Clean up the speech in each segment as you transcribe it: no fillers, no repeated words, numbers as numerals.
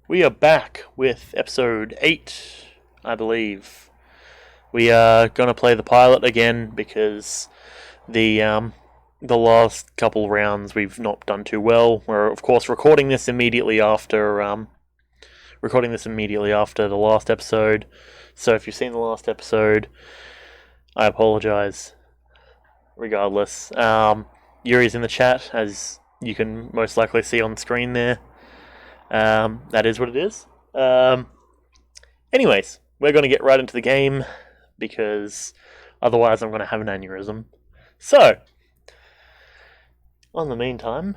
We are back with episode 8, I believe. We are going to play the pilot again because the last couple rounds we've not done too well. We're of course recording this immediately after the last episode. So if you've seen the last episode, I apologize. Regardless, Yuri's in the chat, as you can most likely see on screen there. That is what it is. Anyways, we're going to get right into the game because otherwise I'm going to have an aneurysm. So, in the meantime,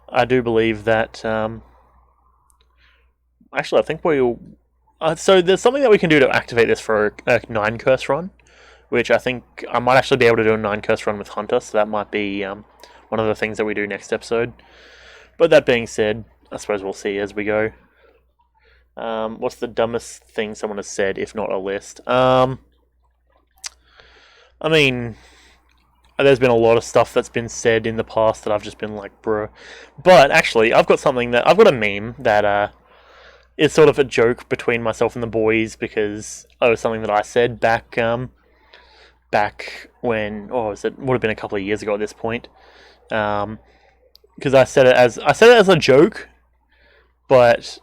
I do believe that. Actually, I think we'll. So there's something that we can do to activate this for a 9 curse run, which I think I might actually be able to do a 9 curse run with Hunter. So that might be one of the things that we do next episode. But that being said, I suppose we'll see as we go. What's the dumbest thing someone has said, if not a list? I mean, there's been a lot of stuff that's been said in the past that I've just been like, bruh. But actually, I've got a meme that is sort of a joke between myself and the boys because it was something that I said back when, would have been a couple of years ago at this point. Because I said it as a joke, but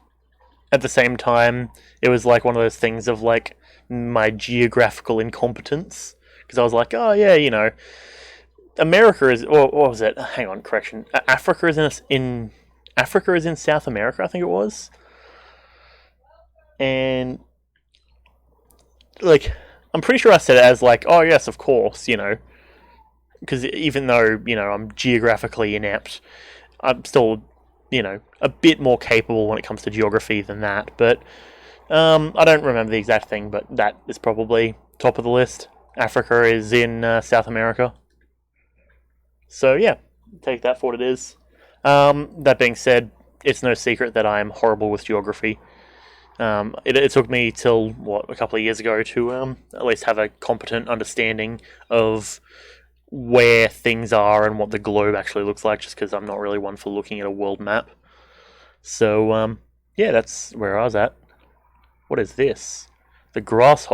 at the same time, it was like one of those things of like my geographical incompetence. Because I was like, oh yeah, America is, or what was it? Hang on, correction. Africa is in South America, I think it was. And like, I'm pretty sure I said it as like, oh yes, of course, because even though, I'm geographically inept, I'm still, a bit more capable when it comes to geography than that. But I don't remember the exact thing, but that is probably top of the list. Africa is in South America. So yeah, take that for what it is. That being said, it's no secret that I'm horrible with geography. It took me till, a couple of years ago to at least have a competent understanding of where things are and what the globe actually looks like, just because I'm not really one for looking at a world map. So, yeah, that's where I was at. What is this? The grass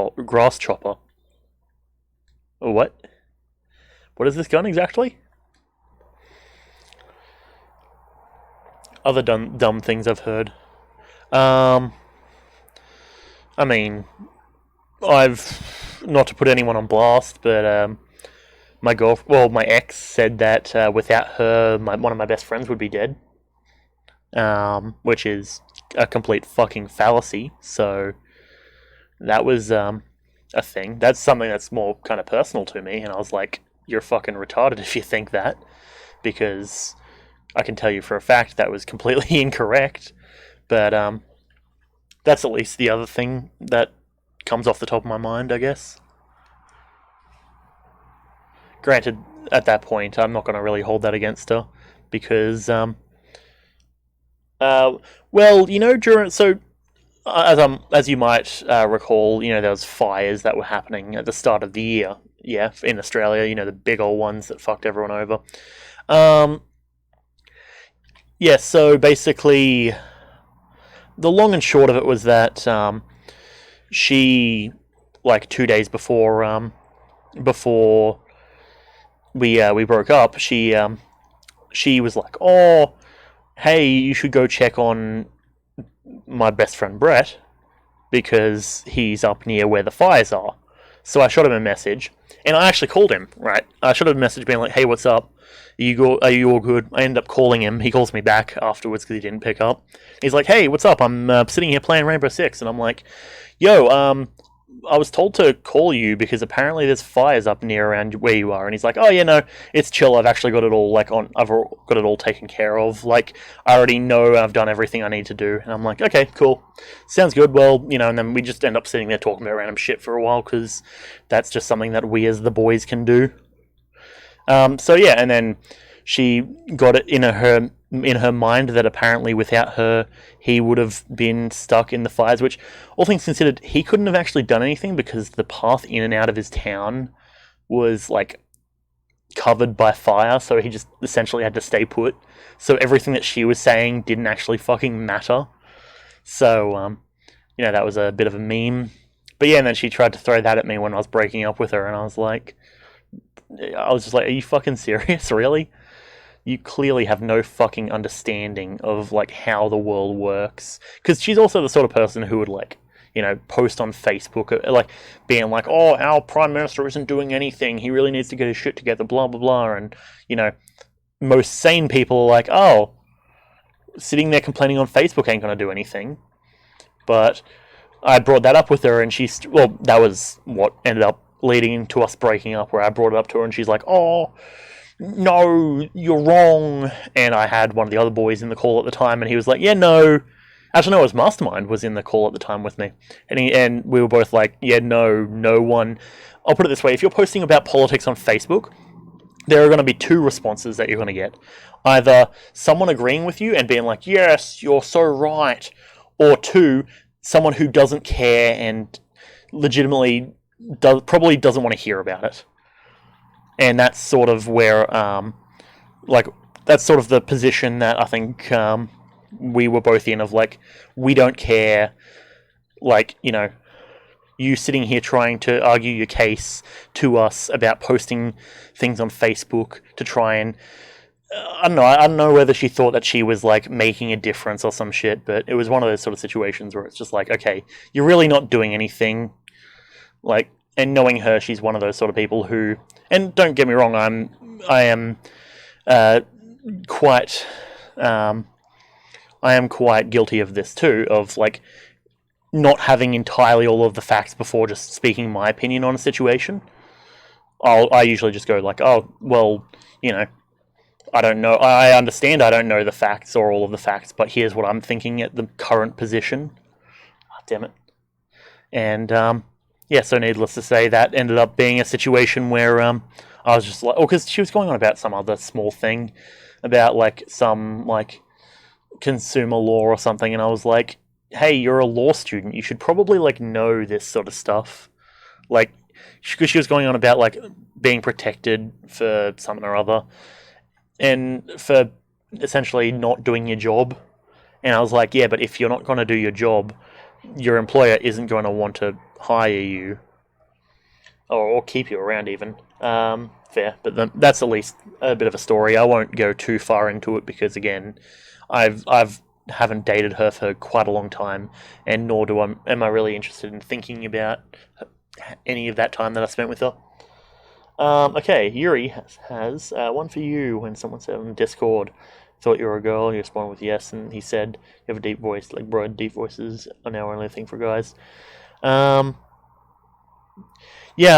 chopper. Oh, what? What is this gun exactly? Other dumb things I've heard. I mean, I've, not to put anyone on blast, but my ex said that without her, one of my best friends would be dead, which is a complete fucking fallacy. So that was a thing. That's something that's more kind of personal to me, and I was like, "You're fucking retarded if you think that," because I can tell you for a fact that was completely incorrect. But that's at least the other thing that comes off the top of my mind, I guess. Granted, at that point, I'm not going to really hold that against her because, as you might recall, there was fires that were happening at the start of the year, yeah, in Australia, the big old ones that fucked everyone over. Yeah, so basically, the long and short of it was that she, like 2 days before we broke up, she was like, "Oh, hey, you should go check on my best friend Brett because he's up near where the fires are." So I shot him a message, and I actually called him. Right, I shot him a message being like, "Hey, what's up? Are you all good?" I ended up calling him. He calls me back afterwards because he didn't pick up. He's like, "Hey, what's up? I'm sitting here playing Rainbow Six," and I'm like, "Yo, I was told to call you because apparently there's fires up near around where you are." And he's like, "Oh yeah, no, it's chill. I've actually got it all I've got it all taken care of. Like, I already know I've done everything I need to do." And I'm like, "Okay, cool, sounds good." Well, and then we just end up sitting there talking about random shit for a while because that's just something that we as the boys can do. So yeah, and then she got it in her mind that apparently without her, he would have been stuck in the fires, which, all things considered, he couldn't have actually done anything because the path in and out of his town was, like, covered by fire, so he just essentially had to stay put. So everything that she was saying didn't actually fucking matter. So, that was a bit of a meme. But yeah, and then she tried to throw that at me when I was breaking up with her, and I was just like, are you fucking serious, really? You clearly have no fucking understanding of, like, how the world works. Because she's also the sort of person who would, like, post on Facebook, like, being like, oh, our Prime Minister isn't doing anything, he really needs to get his shit together, blah, blah, blah, and, most sane people are like, oh, sitting there complaining on Facebook ain't going to do anything. But I brought that up with her, and that was what ended up leading to us breaking up, where I brought it up to her, and she's like, oh, no, you're wrong. And I had one of the other boys in the call at the time, and he was like, yeah, no. Actually, no, it was Mastermind was in the call at the time with me. And we were both like, yeah, no one. I'll put it this way, if you're posting about politics on Facebook, there are going to be two responses that you're going to get. Either someone agreeing with you and being like, yes, you're so right. Or two, someone who doesn't care and legitimately probably doesn't want to hear about it. And that's sort of where, that's sort of the position that I think we were both in, of like, we don't care, like, you sitting here trying to argue your case to us about posting things on Facebook to try and, I don't know whether she thought that she was, like, making a difference or some shit, but it was one of those sort of situations where it's just like, okay, you're really not doing anything. Like, and knowing her, she's one of those sort of people who, and don't get me wrong, I am quite guilty of this too, of, like, not having entirely all of the facts before just speaking my opinion on a situation. I usually just go like, oh, well, I don't know. I understand I don't know the facts or all of the facts, but here's what I'm thinking at the current position. Oh, damn it. And, so needless to say, that ended up being a situation where I was just like, because she was going on about some other small thing about, like, some, like, consumer law or something, and I was like, hey, you're a law student, you should probably, like, know this sort of stuff. Like, because she was going on about, like, being protected for something or other, and for essentially not doing your job. And I was like, yeah, but if you're not going to do your job, your employer isn't going to want to hire you or keep you around even. Fair, but that's at least a bit of a story. I won't go too far into it because, again, I've haven't dated her for quite a long time, and nor am I really interested in thinking about any of that time that I spent with her. Okay, Yuri has one for you. When someone said on Discord, thought you were a girl, you responded with yes, and he said you have a deep voice. Like, bro, deep voices are now only a thing for guys. Yeah,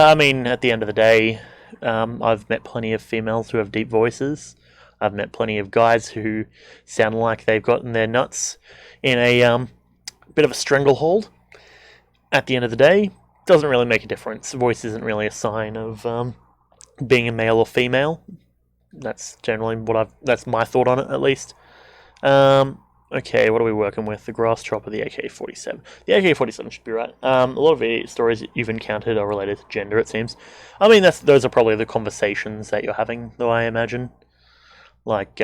I mean, at the end of the day, I've met plenty of females who have deep voices. I've met plenty of guys who sound like they've gotten their nuts in a bit of a stranglehold. At the end of the day, doesn't really make a difference. Voice isn't really a sign of being a male or female. That's generally that's my thought on it, at least. Okay, what are we working with? The grass chopper, the AK-47. The AK-47 should be right. A lot of the stories that you've encountered are related to gender, it seems. I mean, those are probably the conversations that you're having, though, I imagine. Like,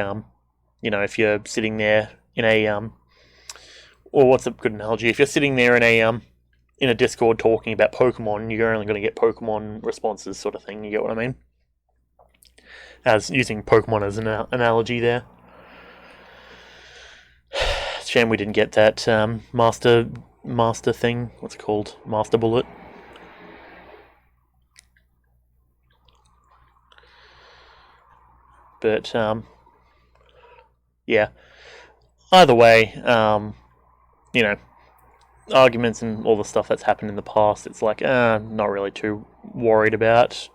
if you're sitting there in a, or what's a good analogy? If you're sitting there in a Discord talking about Pokemon, you're only going to get Pokemon responses, sort of thing. You get what I mean? As using Pokemon as an analogy there. Shame we didn't get that master thing. What's it called? Master Bullet. But yeah. Either way, arguments and all the stuff that's happened in the past, it's like, not really too worried about.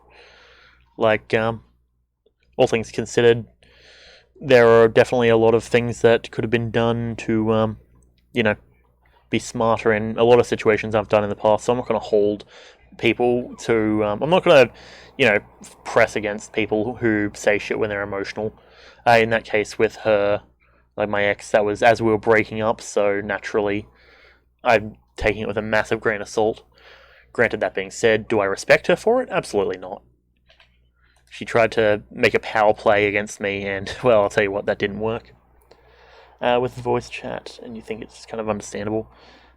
Like, all things considered, there are definitely a lot of things that could have been done to, be smarter in a lot of situations I've done in the past. So I'm not going to hold people to, I'm not going to, press against people who say shit when they're emotional. In that case with her, like my ex, that was as we were breaking up, so naturally I'm taking it with a massive grain of salt. Granted, that being said, do I respect her for it? Absolutely not. She tried to make a power play against me, and, well, I'll tell you what, that didn't work. With the voice chat, and you think it's kind of understandable.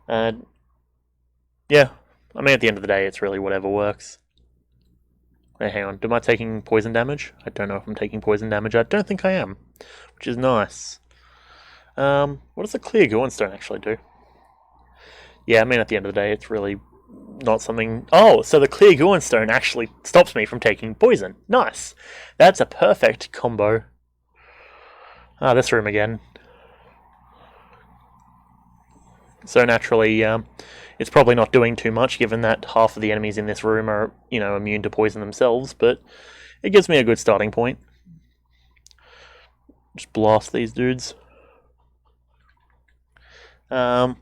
Yeah, I mean, at the end of the day, it's really whatever works. Hey, hang on, am I taking poison damage? I don't know if I'm taking poison damage. I don't think I am, which is nice. What does the clear Gungeon stone actually do? Yeah, I mean, at the end of the day, it's really not something... Oh, so the clear Gungeon stone actually stops me from taking poison. Nice. That's a perfect combo. Ah, this room again. So naturally, it's probably not doing too much, given that half of the enemies in this room are, immune to poison themselves, but it gives me a good starting point. Just blast these dudes. There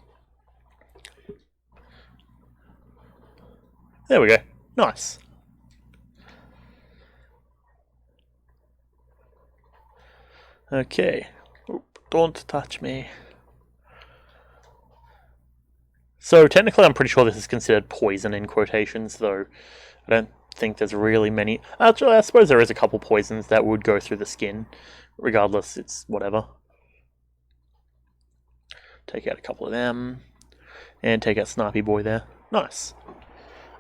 we go. Nice. Okay. Oop, don't touch me. So technically I'm pretty sure this is considered poison in quotations, though I don't think there's really many... Actually, I suppose there is a couple poisons that would go through the skin. Regardless, it's whatever. Take out a couple of them. And take out Snipey Boy there. Nice.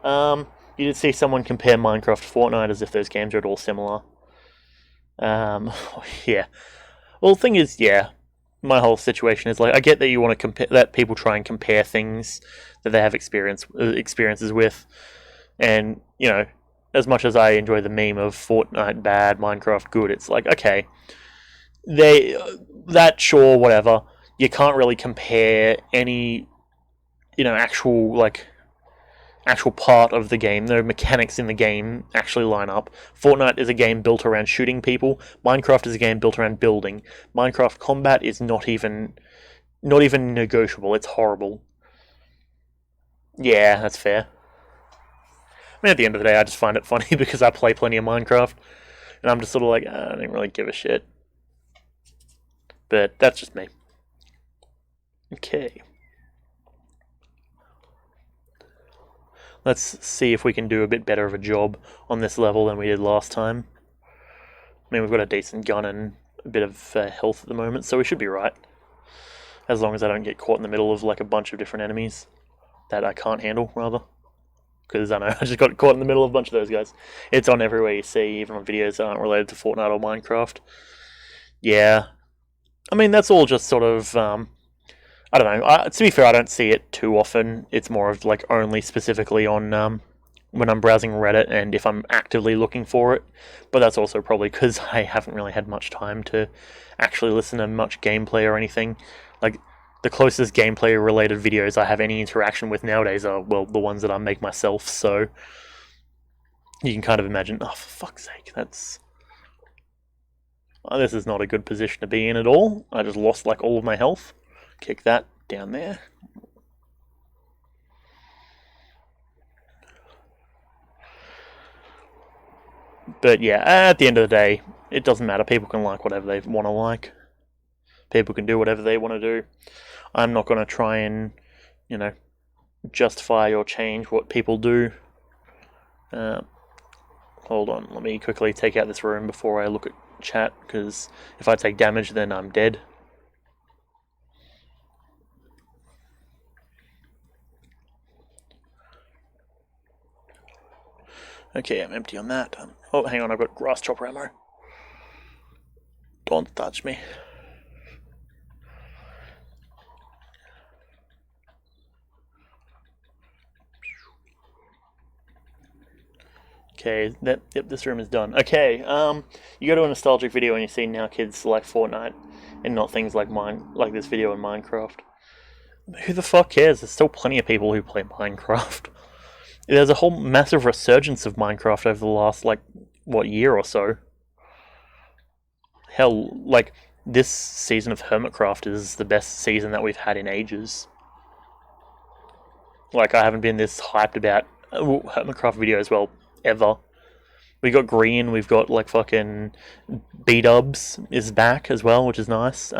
You did see someone compare Minecraft to Fortnite as if those games are at all similar. Yeah. Well, the thing is, yeah, my whole situation is like, I get that you want to compare, that people try and compare things that they have experiences with, and as much as I enjoy the meme of Fortnite bad, Minecraft good, it's like, okay, that sure, whatever. You can't really compare any, actual part of the game. No mechanics in the game actually line up. Fortnite is a game built around shooting people. Minecraft is a game built around building. Minecraft combat is not even negotiable. It's horrible. Yeah, that's fair. I mean, at the end of the day, I just find it funny because I play plenty of Minecraft, and I'm just sort of like, I don't really give a shit. But that's just me. Okay. Let's see if we can do a bit better of a job on this level than we did last time. I mean, we've got a decent gun and a bit of health at the moment, so we should be right. As long as I don't get caught in the middle of like a bunch of different enemies that I can't handle, rather. Because I know, I just got caught in the middle of a bunch of those guys. It's on everywhere you see, even on videos that aren't related to Fortnite or Minecraft. Yeah. I mean, that's all just sort of... I don't know. To be fair, I don't see it too often. It's more of like only specifically on when I'm browsing Reddit and if I'm actively looking for it. But that's also probably because I haven't really had much time to actually listen to much gameplay or anything. Like, the closest gameplay-related videos I have any interaction with nowadays are, well, the ones that I make myself, so... You can kind of imagine, oh, for fuck's sake, that's... this is not a good position to be in at all. I just lost, like, all of my health. Kick that down there. But yeah, at the end of the day, it doesn't matter. People can like whatever they want to like. People can do whatever they want to do. I'm not going to try and, justify or change what people do. Hold on, let me quickly take out this room before I look at chat, because if I take damage, then I'm dead. Okay, I'm empty on that. Oh, hang on, I've got grass chopper ammo. Don't touch me. Okay, yep, this room is done. Okay, you go to a nostalgic video and you see now kids like Fortnite and not things like this video in Minecraft. Who the fuck cares? There's still plenty of people who play Minecraft. There's a whole massive resurgence of Minecraft over the last, year or so. Hell, this season of Hermitcraft is the best season that we've had in ages. I haven't been this hyped about Hermitcraft videos, ever. We got Green, we've got, fucking B-dubs is back as well, which is nice.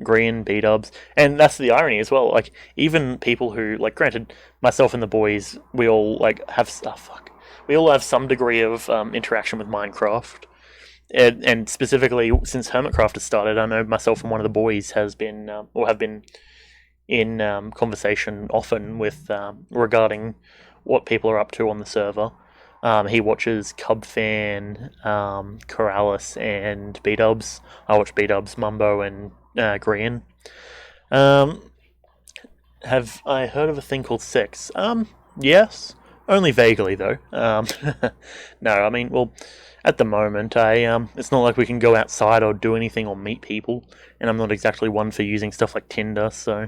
Green, B-dubs. And that's the irony as well. Even people who, granted, myself and the boys, we all, have... Oh, fuck. we all have some degree of interaction with Minecraft. And specifically, since Hermitcraft has started, I know myself and one of the boys has been, or have been in conversation often with regarding what people are up to on the server. He watches Cubfan, Corrales, and B-Dubs. I watch B-Dubs, Mumbo, and Grian. Have I heard of a thing called Six? Yes. Only vaguely, though. No, I mean, well, at the moment, it's not like we can go outside or do anything or meet people, and I'm not exactly one for using stuff like Tinder, so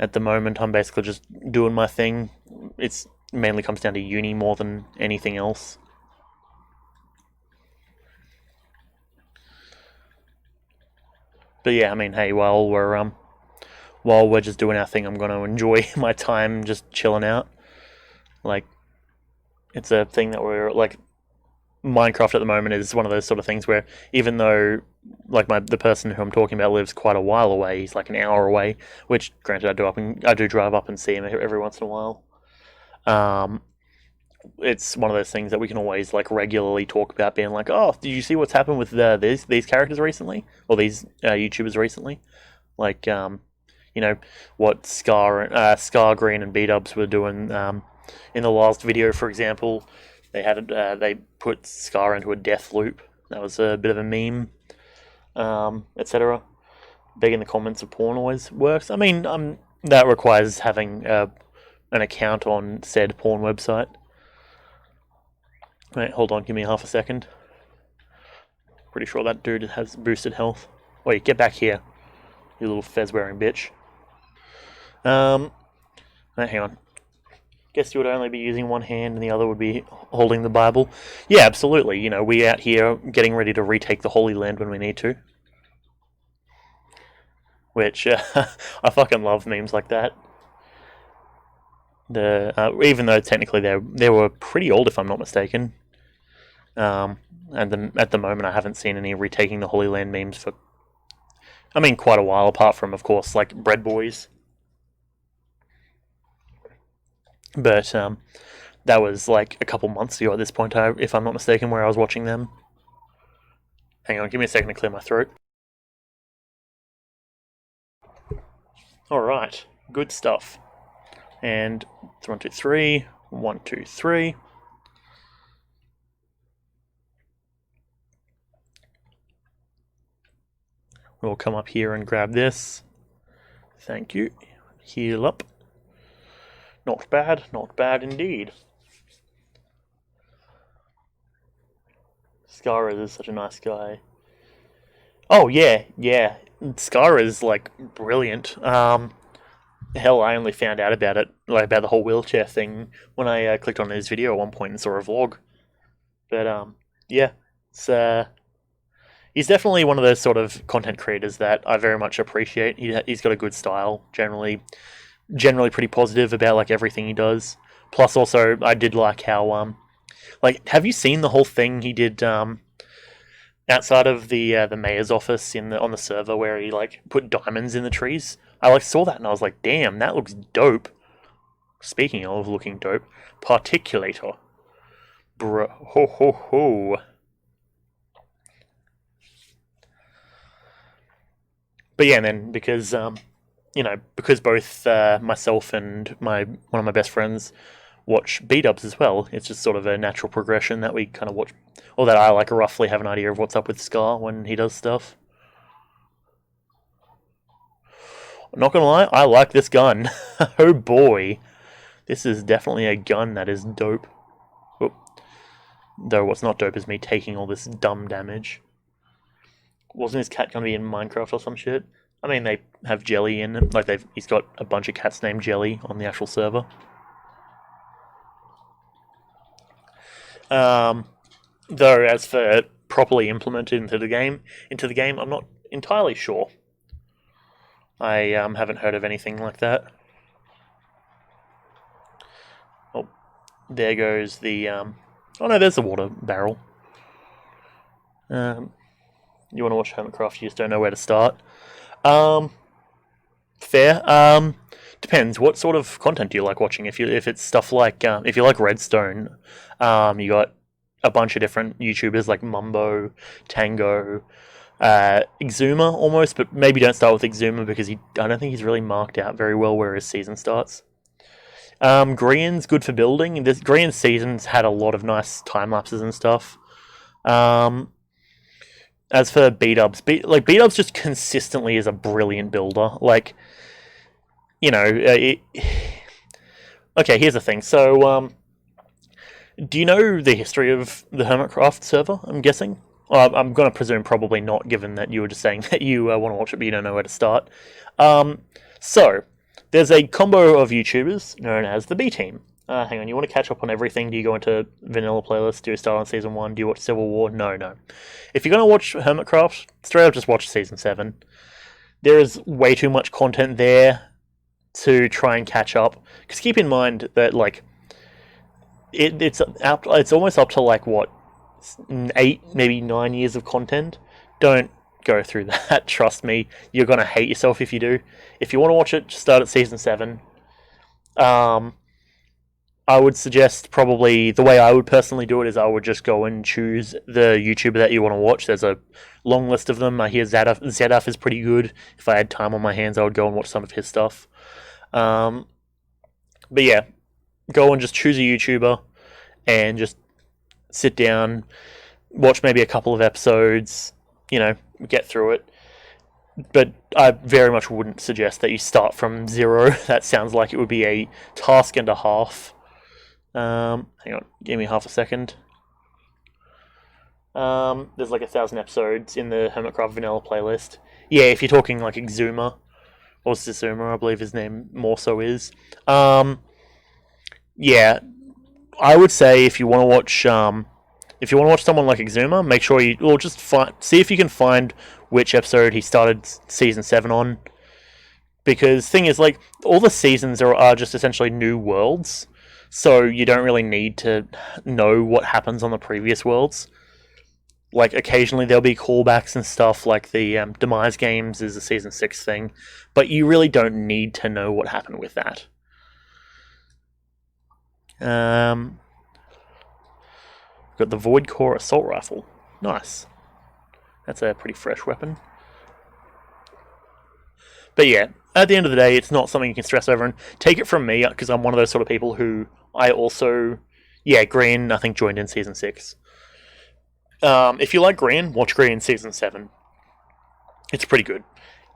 at the moment, I'm basically just doing my thing. It's mainly comes down to uni more than anything else. But yeah, I mean, hey, while we're just doing our thing, I'm gonna enjoy my time just chilling out. Like, it's a thing that we're like. Minecraft at the moment is one of those sort of things where even though like the person who I'm talking about lives quite a while away, he's like an hour away, which granted I do drive up and see him every once in a while. Um, it's one of those things that we can always like regularly talk about, being like, "Oh, did you see what's happened with these characters recently, or these YouTubers recently?" Like, you know, what Scar Green and B Dubs were doing in the last video, for example. They put Scar into a death loop. That was a bit of a meme, etc. Begging the comments of porn always works. I mean, that requires having an account on said porn website. Wait, hold on, give me half a second. Pretty sure that dude has boosted health. Wait, get back here, you little fez-wearing bitch. Hang on. Guess you would only be using one hand and the other would be holding the Bible. Yeah, absolutely. You know, we out here getting ready to retake the Holy Land when we need to. Which, I fucking love memes like that. Even though technically they were pretty old, if I'm not mistaken. And at the moment, I haven't seen any retaking the Holy Land memes for, I mean, quite a while. Apart from, of course, like Bread Boys. But that was like a couple months ago at this point, if I'm not mistaken, where I was watching them. Hang on, give me a second to clear my throat. Alright, good stuff. And 1, 2, 3. 1, 2, 3. We'll come up here and grab this. Thank you. Heal up. Not bad indeed. Scar is such a nice guy. Oh yeah. Scar is like brilliant. Hell, I only found out about it, like about the whole wheelchair thing, when I clicked on his video at one point and saw a vlog. But yeah, it's he's definitely one of those sort of content creators that I very much appreciate. He's got a good style, generally pretty positive about like everything he does. Plus, also, I did like how like, have you seen the whole thing he did outside of the mayor's office on the server where he like put diamonds in the trees? I like saw that and I was like, damn, that looks dope. Speaking of looking dope, Particulator, bro, ho ho ho. But yeah, and then because because both myself and one of my best friends watch B-Dubs as well, it's just sort of a natural progression that we kind of watch, or that I like roughly have an idea of what's up with Scar when he does stuff. I'm not gonna lie, I like this gun. Oh boy, this is definitely a gun that is dope. Oh. Though what's not dope is me taking all this dumb damage. Wasn't his cat gonna be in Minecraft or some shit? I mean, they have Jelly in it. Like he's got a bunch of cats named Jelly on the actual server. Though, as for properly implemented into the game, I'm not entirely sure. I haven't heard of anything like that. Oh, there goes the. Oh no, there's the water barrel. You want to watch Hermitcraft? You just don't know where to start. Fair. To depends. What sort of content do you like watching? If it's stuff like if you like Redstone, you got a bunch of different YouTubers like Mumbo, Tango, Exuma almost, but maybe don't start with Exuma because I don't think he's really marked out very well where his season starts. Grian's good for building. Grian's seasons had a lot of nice time lapses and stuff. As for B-Dubs, B-Dubs just consistently is a brilliant builder. Like, okay, here's the thing. So, do you know the history of the Hermitcraft server? I'm guessing. I'm going to presume probably not, given that you were just saying that you want to watch it, but you don't know where to start. So, there's a combo of YouTubers known as the B Team. Hang on, you want to catch up on everything? Do you go into vanilla playlist? Do you start on season 1? Do you watch Civil War? No. If you're going to watch Hermitcraft, straight up just watch season 7. There is way too much content there to try and catch up. Because keep in mind that, like, it's almost up to, like, what, 8, maybe 9 years of content. Don't go through that. Trust me, you're going to hate yourself if you do. If you want to watch it, just start at season 7. I would suggest probably the way I would personally do it is I would just go and choose the YouTuber that you want to watch. There's a long list of them. I hear Zadaf is pretty good. If I had time on my hands, I would go and watch some of his stuff. But yeah, go and just choose a YouTuber and just sit down, watch maybe a couple of episodes, get through it. But I very much wouldn't suggest that you start from 0. That sounds like it would be a task and a half. Hang on, give me half a second. There's like 1,000 episodes in the Hermitcraft vanilla playlist. Yeah, if you're talking like Exuma, or Zizuma, I believe his name more so is. Yeah, I would say if you want to watch someone like Exuma, make sure just see if you can find which episode he started season 7 on. Because thing is, like, all the seasons are just essentially new worlds. So you don't really need to know what happens on the previous worlds. Like, occasionally there'll be callbacks and stuff, like the Demise games is a Season 6 thing. But you really don't need to know what happened with that. Got the Void Core Assault Rifle. Nice. That's a pretty fresh weapon. But yeah, at the end of the day, it's not something you can stress over. And take it from me, because I'm one of those sort of people who I also... Yeah, Green, I think, joined in Season 6. If you like Green, watch Green Season 7. It's pretty good.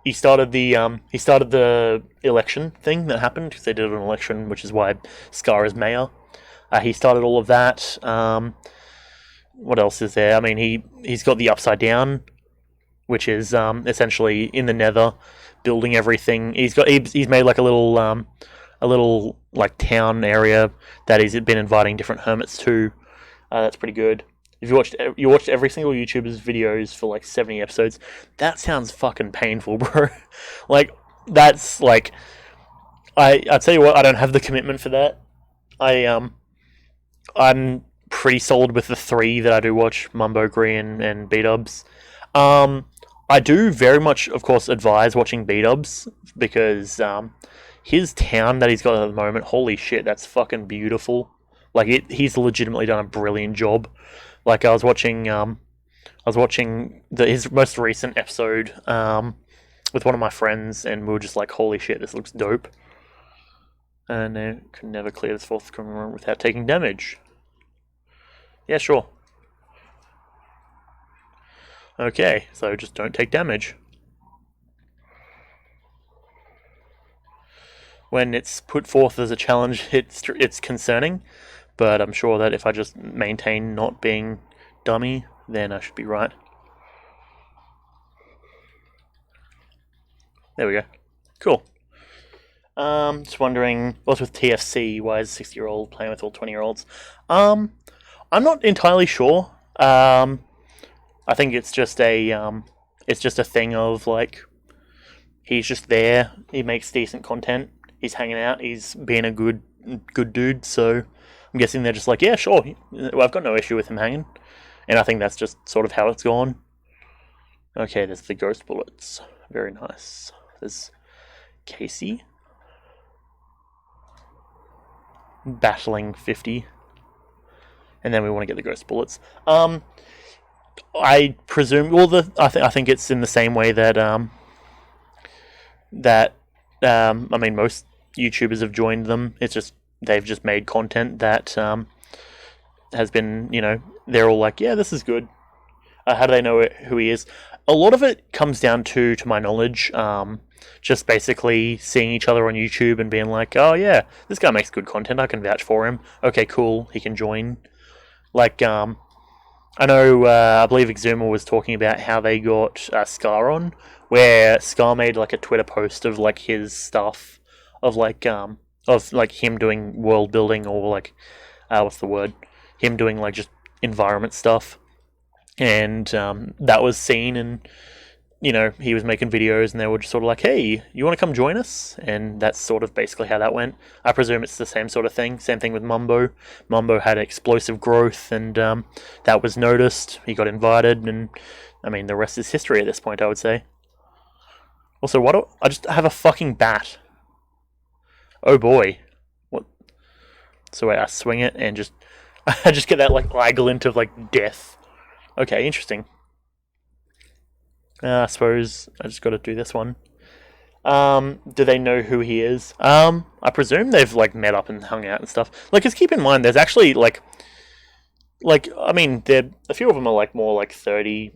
He started the election thing that happened, because they did an election, which is why Scar is mayor. He started all of that. What else is there? I mean, he's got the Upside Down, which is essentially in the Nether, building everything. He's made like a little like town area that he's been inviting different hermits to. That's pretty good. If you watched every single YouTuber's videos for like 70 episodes, that sounds fucking painful, bro. Like, that's like, I tell you what, I don't have the commitment for that. I'm pretty solid with the 3 that I do watch, Mumbo, Green, and B-Dubs. I do very much, of course, advise watching B-Dubs, because his town that he's got at the moment, holy shit, that's fucking beautiful. Like, he's legitimately done a brilliant job. Like, I was watching his most recent episode with one of my friends, and we were just like, holy shit, this looks dope. And I can never clear this fourth room without taking damage. Yeah, sure. Okay, so just don't take damage. When it's put forth as a challenge, it's concerning, but I'm sure that if I just maintain not being dummy, then I should be right. There we go. Cool. Just wondering, what's with TFC? Why is a 60-year-old playing with all 20-year-olds? I'm not entirely sure. I think it's just a thing of, like, he's just there. He makes decent content. He's hanging out. He's being a good dude. So I'm guessing they're just like, yeah, sure. Well, I've got no issue with him hanging. And I think that's just sort of how it's gone. Okay, there's the ghost bullets. Very nice. There's Casey. battling 50. And then we want to get the ghost bullets. I presume. Well, I think it's in the same way that I mean, most YouTubers have joined them. It's just they've just made content that has been, they're all like, yeah, this is good. How do they know who he is? A lot of it comes down to my knowledge, just basically seeing each other on YouTube and being like, oh yeah, this guy makes good content. I can vouch for him. Okay, cool. He can join. Like, I know, I believe Exuma was talking about how they got Scar on, where Scar made like a Twitter post of like his stuff, of like him doing world building, or like what's the word? Him doing like just environment stuff, and that was seen, and he was making videos, and they were just sort of like, hey, you want to come join us? And that's sort of basically how that went. I presume it's the same sort of thing. Same thing with Mumbo. Mumbo had explosive growth, and that was noticed. He got invited, and I mean, the rest is history at this point, I would say. Also, why do I just have a fucking bat? Oh boy. What? So wait, I swing it and just I just get that like eye glint of like death. Okay, interesting. I suppose I just got to do this one. Do they know who he is? I presume they've like met up and hung out and stuff. Like, just keep in mind, there's actually like I mean, there a few of them are like more like 30,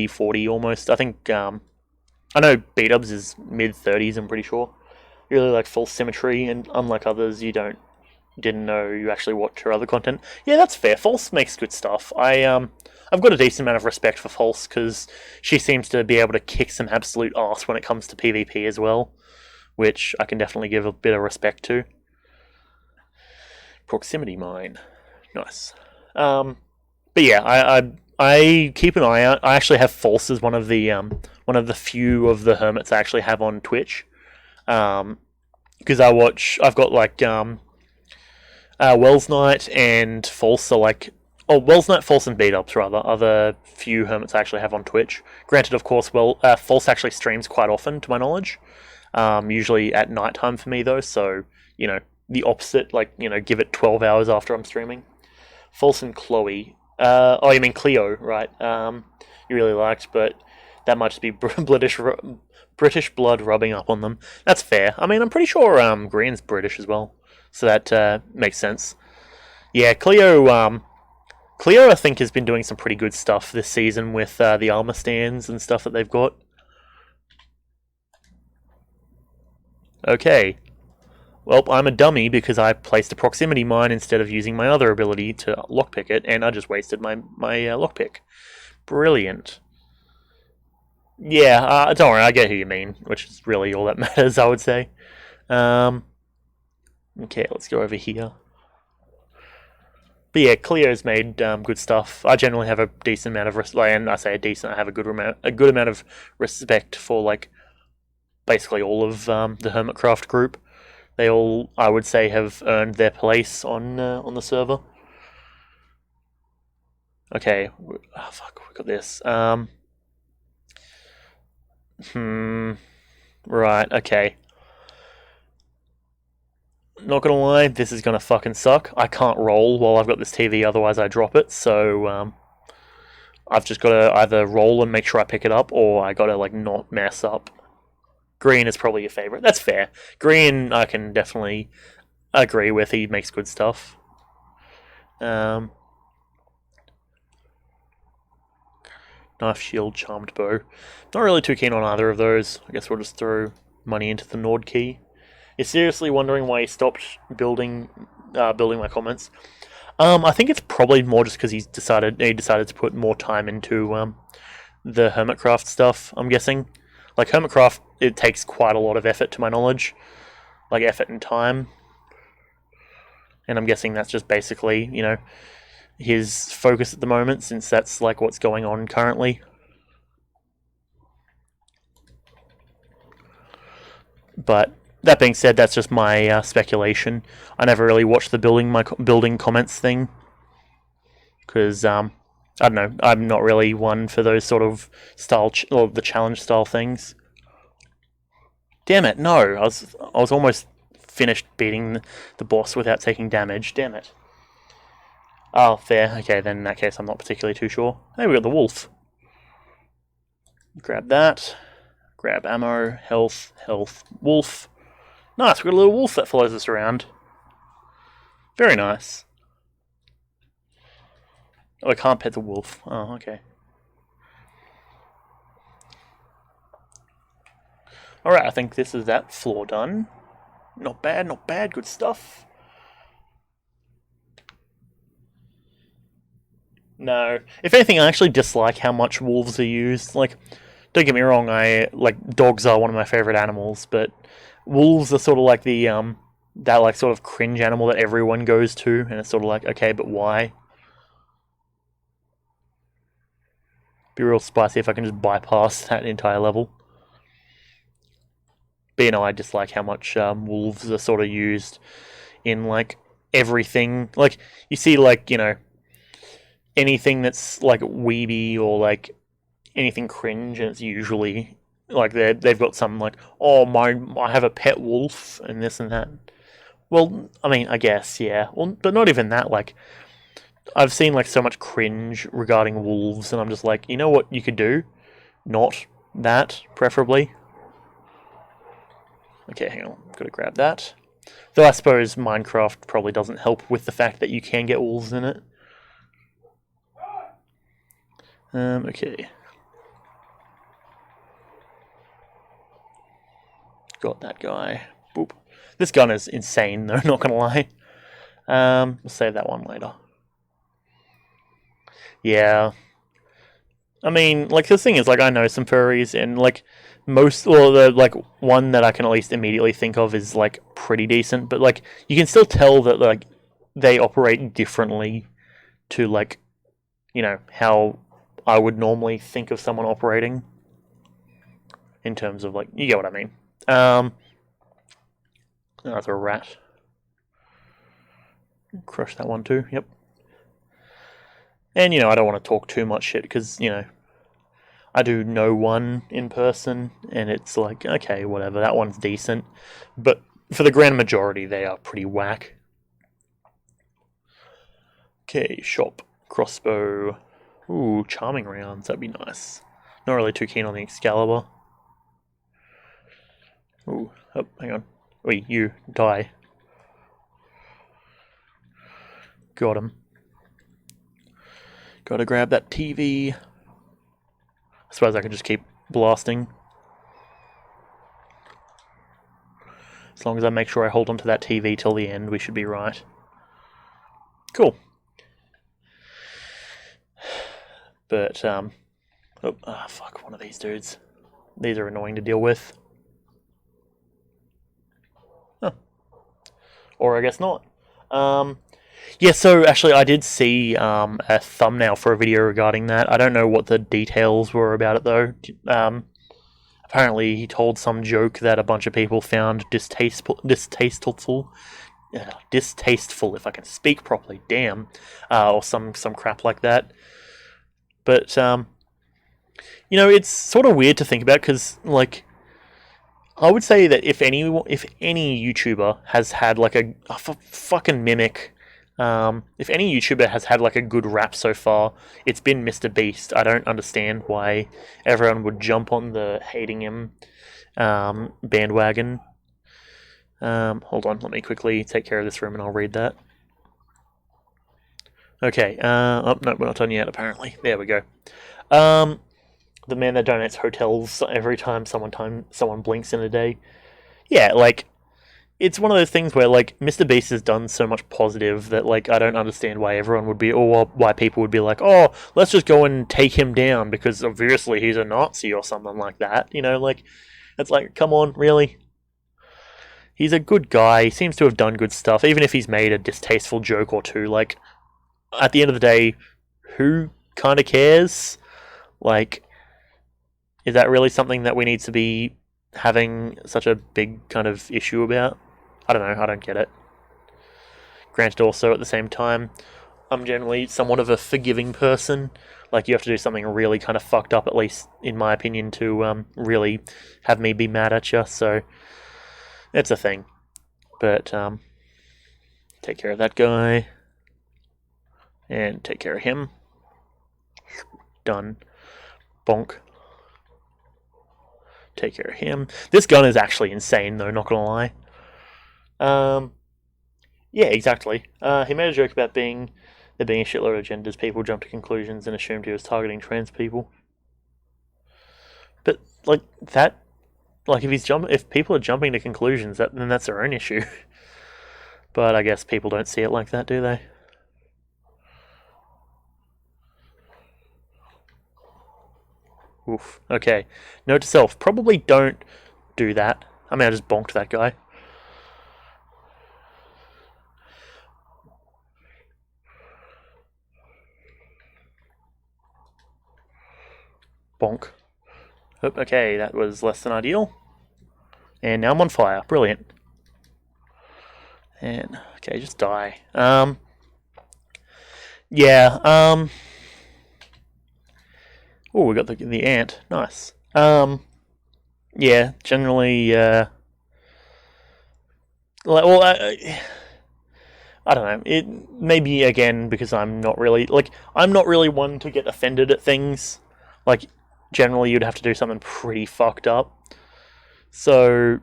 40 almost. I think I know B-Dubs is mid 30s. I'm pretty sure. You really like full symmetry, and unlike others, you didn't know you actually watch her other content. Yeah, that's fair. False makes good stuff. I've got a decent amount of respect for False, because she seems to be able to kick some absolute ass when it comes to PvP as well, which I can definitely give a bit of respect to. Proximity mine, nice. But yeah, I keep an eye out. I actually have False as one of the few of the hermits I actually have on Twitch, because I've got like Wells Knight and False are like. Oh, Wells Knight, False, and B-Dubs, rather, are the few hermits I actually have on Twitch. Granted, of course, False actually streams quite often, to my knowledge. Usually at nighttime for me, though, so, the opposite, give it 12 hours after I'm streaming. False and Chloe. Oh, you mean Cleo, right? You really liked, but that might just be British blood rubbing up on them. That's fair. I mean, I'm pretty sure Green's British as well, so that makes sense. Yeah, Cleo, I think, has been doing some pretty good stuff this season with the armor stands and stuff that they've got. Okay. Well, I'm a dummy because I placed a proximity mine instead of using my other ability to lockpick it, and I just wasted my lockpick. Brilliant. Yeah, don't worry, I get who you mean, which is really all that matters, I would say. Okay, let's go over here. But yeah, Cleo's made good stuff. I generally have a decent amount of and I say a decent. I have a good amount of respect for like basically all of the Hermitcraft group. They all, I would say, have earned their place on the server. Okay, fuck, we got this. Right. Okay. Not gonna lie, this is gonna fucking suck. I can't roll while I've got this TV, otherwise I drop it, so I've just gotta either roll and make sure I pick it up, or I gotta like not mess up. Green is probably your favourite. That's fair. Green I can definitely agree with, he makes good stuff. Knife, shield, charmed bow. Not really too keen on either of those. I guess we'll just throw money into the Nord key. You're seriously wondering why he stopped building my comments? I think it's probably more just because he decided to put more time into the Hermitcraft stuff. I'm guessing, like Hermitcraft, it takes quite a lot of effort, to my knowledge, like effort and time, and I'm guessing that's just basically his focus at the moment, since that's like what's going on currently. But that being said, that's just my speculation. I never really watched the building comments thing, because I don't know. I'm not really one for those sort of style or the challenge style things. Damn it! No, I was almost finished beating the boss without taking damage. Damn it. Oh, fair. Okay, then in that case, I'm not particularly too sure. Hey, we got the wolf. Grab that. Grab ammo, health, wolf. Nice, we got a little wolf that follows us around. Very nice. Oh, I can't pet the wolf. Oh, okay. Alright, I think this is that floor done. Not bad, not bad. Good stuff. No. If anything, I actually dislike how much wolves are used. Like, don't get me wrong, dogs are one of my favourite animals, but wolves are sort of like that like sort of cringe animal that everyone goes to, and it's sort of like, okay, but why? Be real spicy if I can just bypass that entire level. But I dislike how much wolves are sort of used in like everything. Like you see, like anything that's like weeby or like anything cringe, and it's usually like they've got some like, oh I have a pet wolf and this and that. Well, I mean, I guess yeah. Well, but not even that. Like I've seen like so much cringe regarding wolves, and I'm just like, you know what you could do? Not that, preferably. Okay, hang on. Gotta grab that. Though I suppose Minecraft probably doesn't help with the fact that you can get wolves in it. Okay. Got that guy. Boop. This gun is insane, though, not gonna lie. We'll save that one later. Yeah. I mean, like, the thing is, like, I know some furries, and, like, the, like, one that I can at least immediately think of is, like, pretty decent, but, like, you can still tell that, like, they operate differently to, like, how I would normally think of someone operating. In terms of, like, you get what I mean. That's a rat. Crush that one too, yep. And, I don't want to talk too much shit, because, I do know one in person, and it's like, okay, whatever, that one's decent. But for the grand majority, they are pretty whack. Okay, shop. Crossbow. Ooh, charming rounds, that'd be nice. Not really too keen on the Excalibur. Ooh, oh, hang on. Wait, you, die. Got him. Gotta grab that TV. I suppose I can just keep blasting. As long as I make sure I hold onto that TV till the end, we should be right. Cool. But, fuck, one of these dudes. These are annoying to deal with. Huh. Or I guess not. Yeah, so actually I did see a thumbnail for a video regarding that. I don't know what the details were about it, though. Apparently he told some joke that a bunch of people found distasteful, if I can speak properly, damn, or some crap like that. But, it's sort of weird to think about, because, like, I would say that if any YouTuber has had, like, a fucking mimic, if any YouTuber has had, like, a good rap so far, it's been Mr. Beast. I don't understand why everyone would jump on the hating him bandwagon. Hold on, let me quickly take care of this room and I'll read that. Okay, oh, no, we're not done yet, apparently. There we go. The man that donates hotels every time someone blinks in a day. Yeah, like, it's one of those things where, like, Mr. Beast has done so much positive that, like, I don't understand why everyone would be, or why people would be like, oh, let's just go and take him down because obviously he's a Nazi or something like that. Like, it's like, come on, really? He's a good guy. He seems to have done good stuff, even if he's made a distasteful joke or two. Like, at the end of the day, who kind of cares? Like, is that really something that we need to be having such a big kind of issue about? I don't know, I don't get it. Granted, also, at the same time, I'm generally somewhat of a forgiving person. Like, you have to do something really kind of fucked up, at least in my opinion, to really have me be mad at you, so it's a thing. But, take care of that guy. And take care of him. Done. Bonk. Take care of him. This gun is actually insane, though, not gonna lie. Yeah, exactly. He made a joke about there being a shitload of genders. People jumped to conclusions and assumed he was targeting trans people. But like that, like if people are jumping to conclusions, then that's their own issue. But I guess people don't see it like that, do they? Oof. Okay. Note to self: probably don't do that. I mean, I just bonked that guy. Bonk. Okay, that was less than ideal. And now I'm on fire. Brilliant. And okay, just die. Yeah. Oh, we got the ant. Nice. Yeah. Generally, well, I don't know. It maybe again because I'm not really one to get offended at things. Like generally, you'd have to do something pretty fucked up. So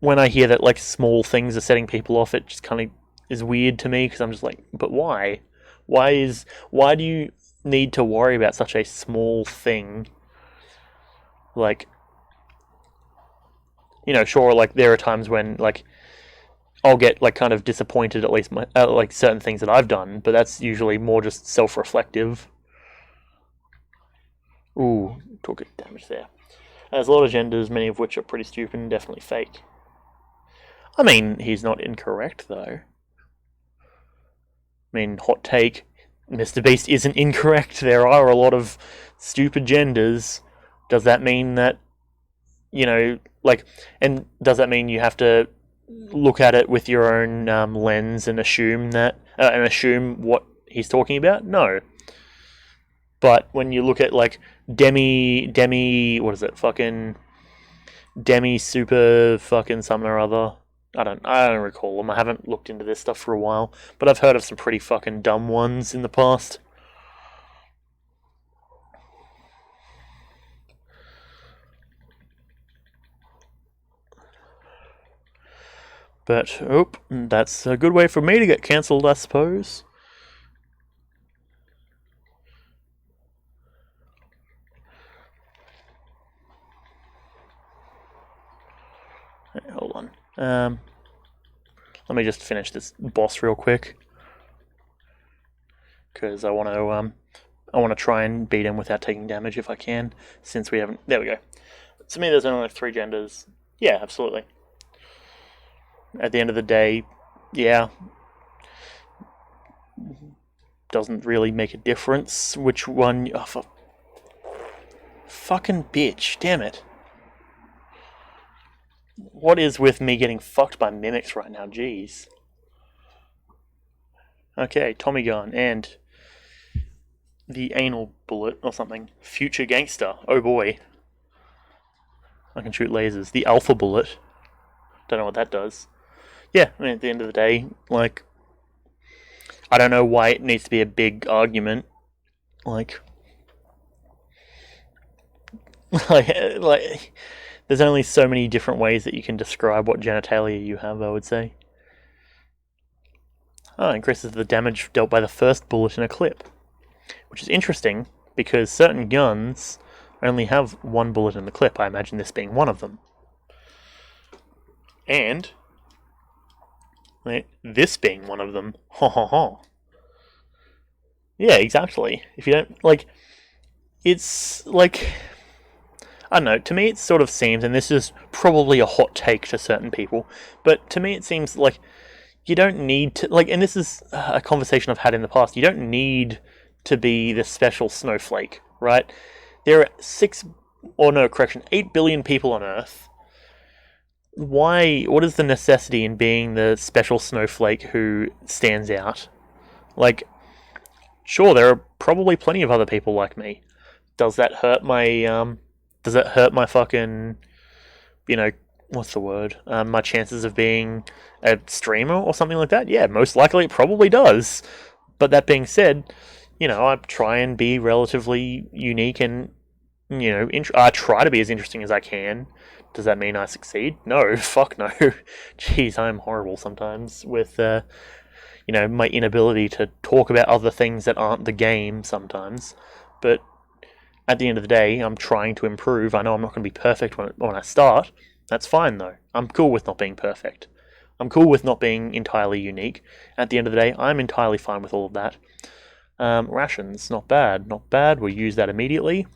when I hear that like small things are setting people off, it just kind of is weird to me because I'm just like, but why? Why do you need to worry about such a small thing? Like, sure, like there are times when like I'll get like kind of disappointed at least like certain things that I've done, but that's usually more just self-reflective. Ooh, took it damage there. There's a lot of genders, many of which are pretty stupid and definitely fake. I mean, he's not incorrect though. I mean, hot take, Mr. Beast isn't incorrect. There are a lot of stupid genders. Does that mean that, and does that mean you have to look at it with your own lens and assume what he's talking about? No. But when you look at like Demi, what is it? Fucking Demi Super fucking something or other. I don't recall them. I haven't looked into this stuff for a while, but I've heard of some pretty fucking dumb ones in the past. But, that's a good way for me to get cancelled, I suppose. Right, hold on. Let me just finish this boss real quick. Because I want to try and beat him without taking damage if I can, since we haven't... There we go. To me, there's only like 3 genders. Yeah, absolutely. At the end of the day, yeah, doesn't really make a difference which one... Oh, fucking bitch, damn it. What is with me getting fucked by mimics right now? Jeez. Okay, Tommy gun and the anal bullet or something. Future gangster. Oh boy. I can shoot lasers. The alpha bullet. Don't know what that does. Yeah, I mean, at the end of the day, like, I don't know why it needs to be a big argument. Like, there's only so many different ways that you can describe what genitalia you have, I would say. Oh, increases the damage dealt by the first bullet in a clip. Which is interesting, because certain guns only have 1 bullet in the clip. I imagine this being one of them. And this being one of them. Ha ha ha. Yeah, exactly. If you don't, like, it's, like... I don't know, to me it sort of seems, and this is probably a hot take to certain people, but to me it seems like you don't need to, like, and this is a conversation I've had in the past, you don't need to be the special snowflake, right? There are 8 billion people on Earth. What is the necessity in being the special snowflake who stands out? Like, sure, there are probably plenty of other people like me. Does that hurt my fucking, what's the word? My chances of being a streamer or something like that? Yeah, most likely it probably does. But that being said, I try and be relatively unique and, I try to be as interesting as I can. Does that mean I succeed? No, fuck no. Jeez, I'm horrible sometimes with, my inability to talk about other things that aren't the game sometimes. But at the end of the day, I'm trying to improve. I know I'm not going to be perfect when I start. That's fine, though. I'm cool with not being perfect. I'm cool with not being entirely unique. At the end of the day, I'm entirely fine with all of that. Rations, not bad. Not bad. We'll use that immediately.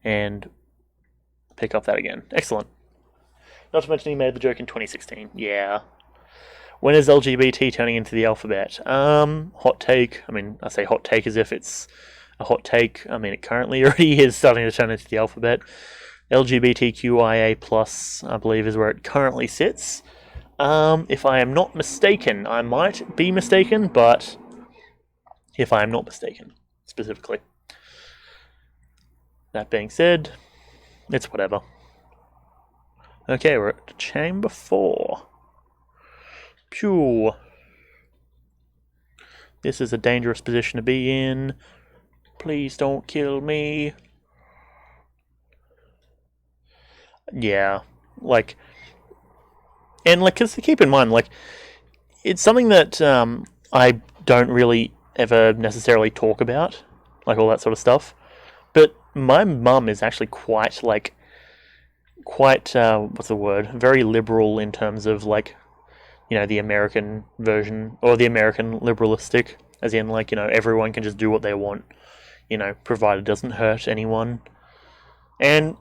And pick up that again. Excellent. Not to mention he made the joke in 2016. Yeah. When is LGBT turning into the alphabet? Hot take. I mean, I say hot take as if it's a hot take. I mean, it currently already is starting to turn into the alphabet. LGBTQIA+, I believe, is where it currently sits. If I am not mistaken, I might be mistaken, but if I am not mistaken, specifically. That being said, it's whatever. Okay, we're at Chamber 4. Pew. This is a dangerous position to be in. Please don't kill me. Yeah, because keep in mind, it's something that I don't really ever necessarily talk about, all that sort of stuff. But my mum is actually quite, what's the word? Very liberal in terms of, the American version, or the American liberalistic, as in, everyone can just do what they want, provided it doesn't hurt anyone. And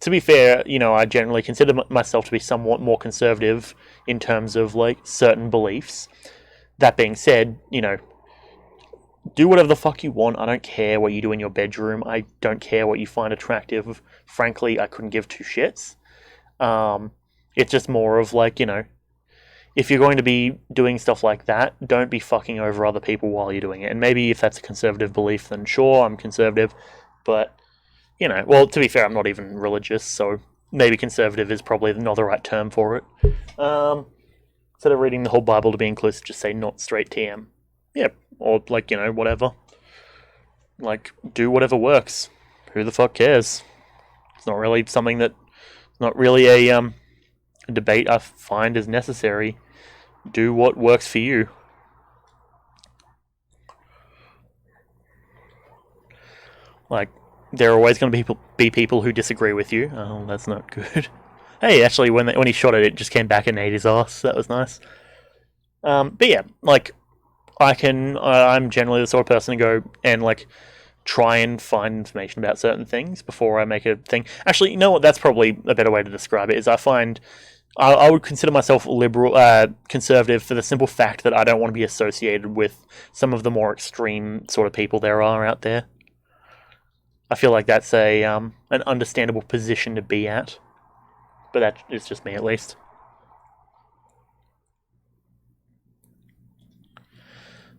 to be fair, I generally consider myself to be somewhat more conservative in terms of, certain beliefs. That being said, do whatever the fuck you want. I don't care what you do in your bedroom. I don't care what you find attractive. Frankly, I couldn't give two shits. It's just more of, if you're going to be doing stuff like that, don't be fucking over other people while you're doing it. And maybe if that's a conservative belief, then sure, I'm conservative. But, well, to be fair, I'm not even religious, so maybe conservative is probably not the right term for it. Instead of reading the whole Bible to be inclusive, just say not straight TM. Yeah, or, whatever. Do whatever works. Who the fuck cares? It's not really something that... not really a debate I find is necessary. Do what works for you. There are always going to be people who disagree with you. Oh, that's not good. Hey, actually, when he shot it just came back and ate his ass. That was nice. But yeah, I'm generally the sort of person to go and, try and find information about certain things before I make a thing. Actually, you know what? That's probably a better way to describe it, is I would consider myself conservative for the simple fact that I don't want to be associated with some of the more extreme sort of people there are out there. I feel like that's an understandable position to be at. But that is just me, at least.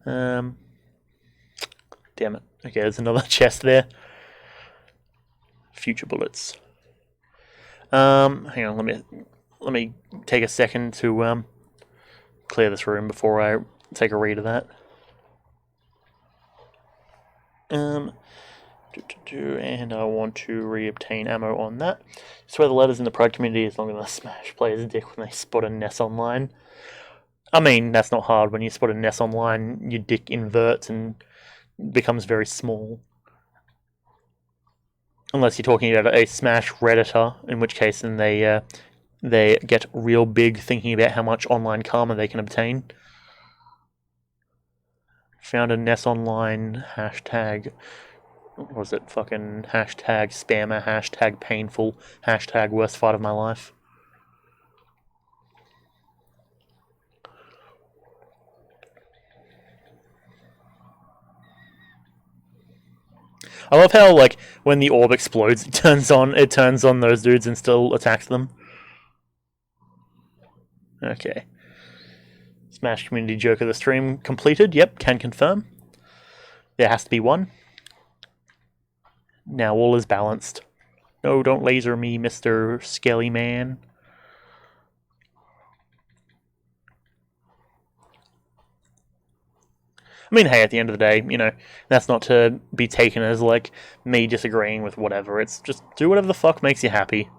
Damn it. Okay, there's another chest there. Future bullets. Hang on, let me take a second to clear this room before I take a read of that. And I want to reobtain ammo on that. Swear the letters in the Pride community is longer than a Smash player's dick when they spot a Ness online. I mean, that's not hard. When you spot a Ness online, your dick inverts and becomes very small. Unless you're talking about a Smash Redditor, in which case then they get real big thinking about how much online karma they can obtain. Found a Ness online hashtag... What was it? Fucking hashtag spammer, hashtag painful, hashtag worst fight of my life. I love how, when the orb explodes, it turns on those dudes and still attacks them. Okay. Smash community joke of the stream completed. Yep, can confirm. There has to be one. Now all is balanced. No, don't laser me, Mr. Skelly Man. I mean, hey, at the end of the day, that's not to be taken as, like, me disagreeing with whatever. It's just do whatever the fuck makes you happy.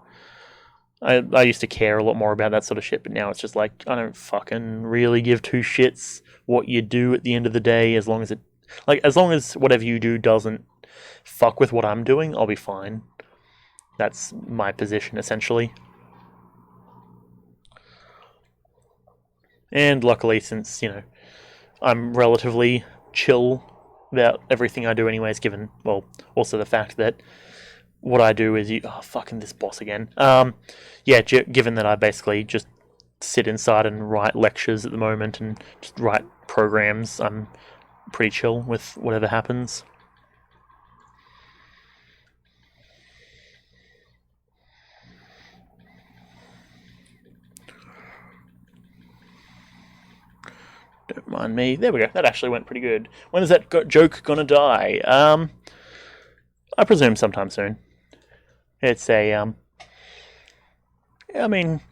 I used to care a lot more about that sort of shit, but now it's just like, I don't fucking really give two shits what you do at the end of the day, as long as whatever you do doesn't fuck with what I'm doing, I'll be fine. That's my position, essentially. And luckily, since, I'm relatively chill about everything I do anyways, given, well, also the fact that what I do is fucking this boss again. Given that I basically just sit inside and write lectures at the moment and just write programs, I'm pretty chill with whatever happens. Don't mind me. There we go. That actually went pretty good. When is that joke gonna die? I presume sometime soon. It's I mean,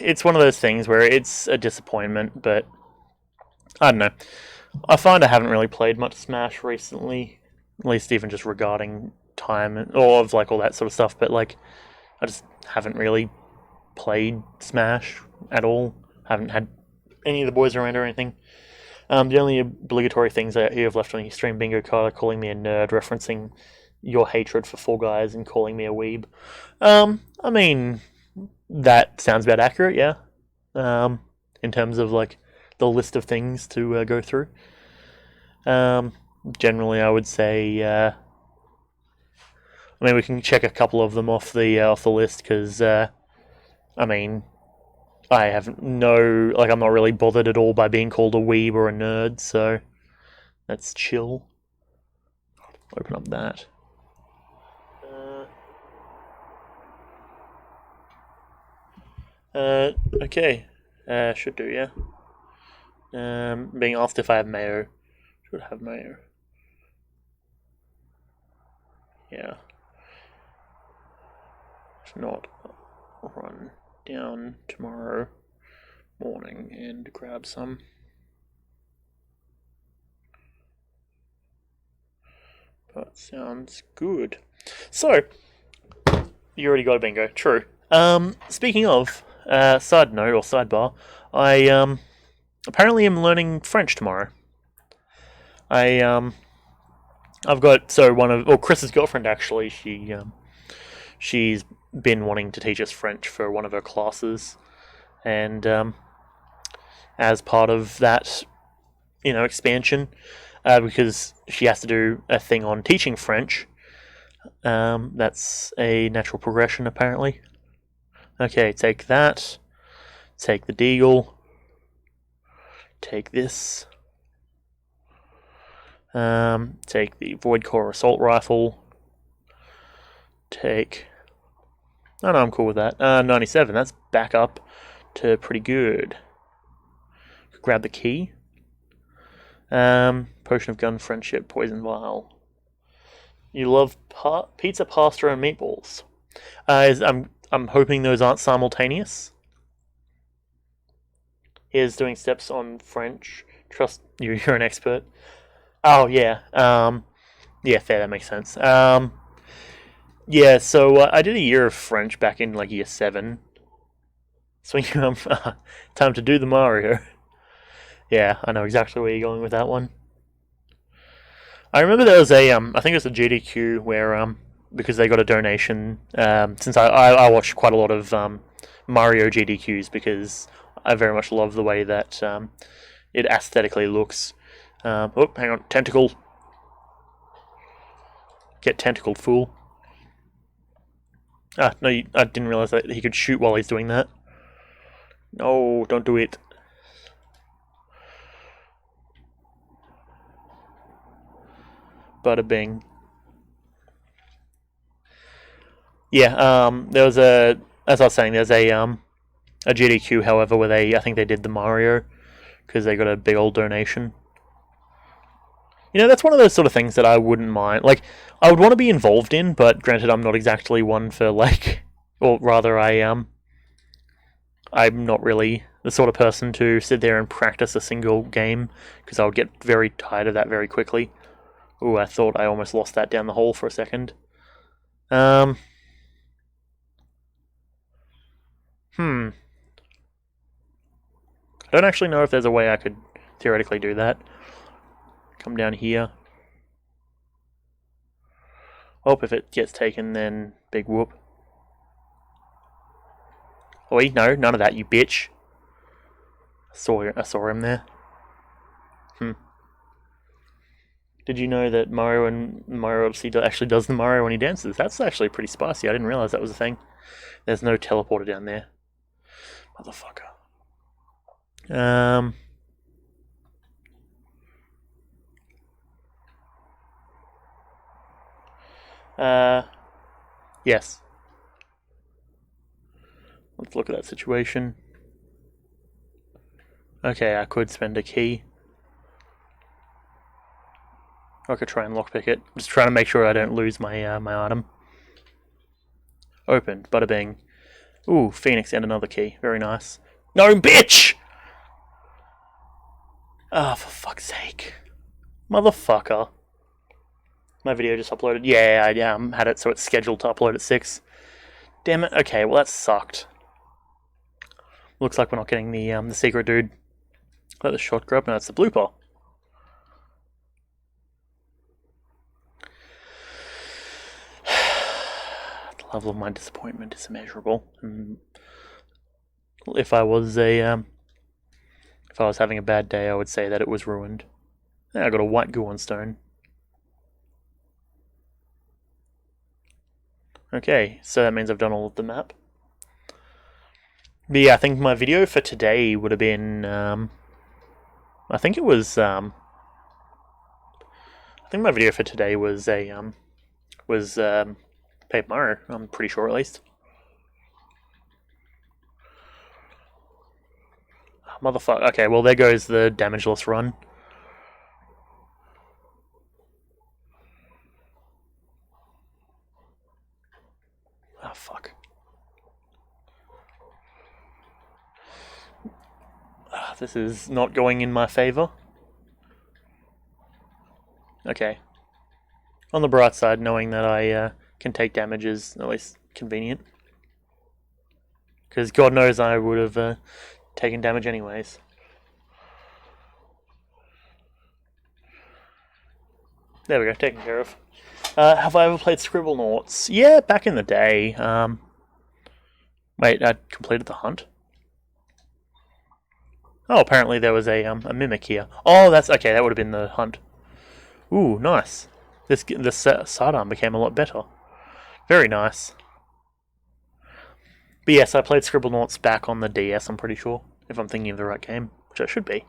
it's one of those things where it's a disappointment, but I don't know. I find I haven't really played much Smash recently, at least even just regarding time or of like all that sort of stuff. But like, I just haven't really played Smash at all. Haven't had any of the boys around or anything. The only obligatory things that you have left on your stream bingo card are calling me a nerd, referencing your hatred for Fall Guys, and calling me a weeb. I mean, that sounds about accurate, yeah. In terms of like the list of things to go through. Generally, I would say. I mean, we can check a couple of them off the list because, I mean, I have I'm not really bothered at all by being called a weeb or a nerd, so that's chill. Open up that. Okay. Should do, yeah. Being asked if I have mayo. Should have mayo. Yeah. If not, I'll run down tomorrow morning and grab some. That sounds good. So, you already got a bingo. True. Speaking of, side note or sidebar, I apparently am learning French tomorrow. I've got Chris's girlfriend actually. She's been wanting to teach us French for one of her classes, and as part of that, expansion, because she has to do a thing on teaching French. That's a natural progression, apparently. Okay, take that. Take the deagle. Take this. Take the Void Core Assault Rifle. Take... Oh no, I'm cool with that. 97, that's back up to pretty good. Grab the key. Potion of Gun, Friendship, Poison Vial. You love pizza, pasta, and meatballs. I'm hoping those aren't simultaneous. Here's doing steps on French. Trust you, you're an expert. Oh yeah. Yeah, fair. That makes sense. Yeah. So I did a year of French back in like year 7. So time to do the Mario. Yeah, I know exactly where you're going with that one. I remember there was I think it was a GDQ where because they got a donation. Since I watched quite a lot of Mario GDQs because I very much love the way that it aesthetically looks. Oh, hang on, tentacle. Get tentacled, fool. Ah, no, I didn't realize that he could shoot while he's doing that. No, don't do it. Bada bing. Yeah, there was as I was saying, there's a GDQ, however, where I think they did the Mario because they got a big old donation. You know, that's one of those sort of things that I wouldn't mind. Like, I would want to be involved in, but granted, I'm not exactly one for like, or rather, I'm not really the sort of person to sit there and practice a single game because I would get very tired of that very quickly. Ooh, I thought I almost lost that down the hole for a second. Hmm. I don't actually know if there's a way I could theoretically do that. Come down here. Oh, if it gets taken, then big whoop. Oh, wait, no, none of that, you bitch. I saw him there. Did you know that Mario Odyssey actually does the Mario when he dances? That's actually pretty spicy. I didn't realize that was a thing. There's no teleporter down there. Motherfucker. Yes. Let's look at that situation. Okay, I could spend a key. I could try and lockpick it. I'm just trying to make sure I don't lose my my item. Opened. Bada bing. Ooh, Phoenix and another key. Very nice. No, bitch! Ah, oh, for fuck's sake. Motherfucker. My video just uploaded. Yeah, I had it so it's scheduled to upload at 6. Damn it. Okay, well that sucked. Looks like we're not getting the secret dude. Let the shot grab. No, it's the blooper. The level of my disappointment is immeasurable. And if I was having a bad day, I would say that it was ruined. Yeah, I got a white Gungeon stone. Okay, so that means I've done all of the map. But yeah, I think my video for today would have been, I think it was, I think my video for today was Paper Mario. I'm pretty sure, at least. Motherfucker. Okay, well there goes the damageless run. Oh, fuck. This is not going in my favor. Okay. On the bright side, knowing that I can take damage is at least convenient. Because God knows I would have taken damage anyways. There we go, taken care of. Have I ever played Scribblenauts? Yeah, back in the day. Wait, I completed the hunt? Oh, apparently there was a mimic here. Oh, that's okay. That would have been the hunt. Ooh, nice. The sidearm became a lot better. Very nice. But yes, I played Scribblenauts back on the DS. I'm pretty sure, if I'm thinking of the right game, which I should be.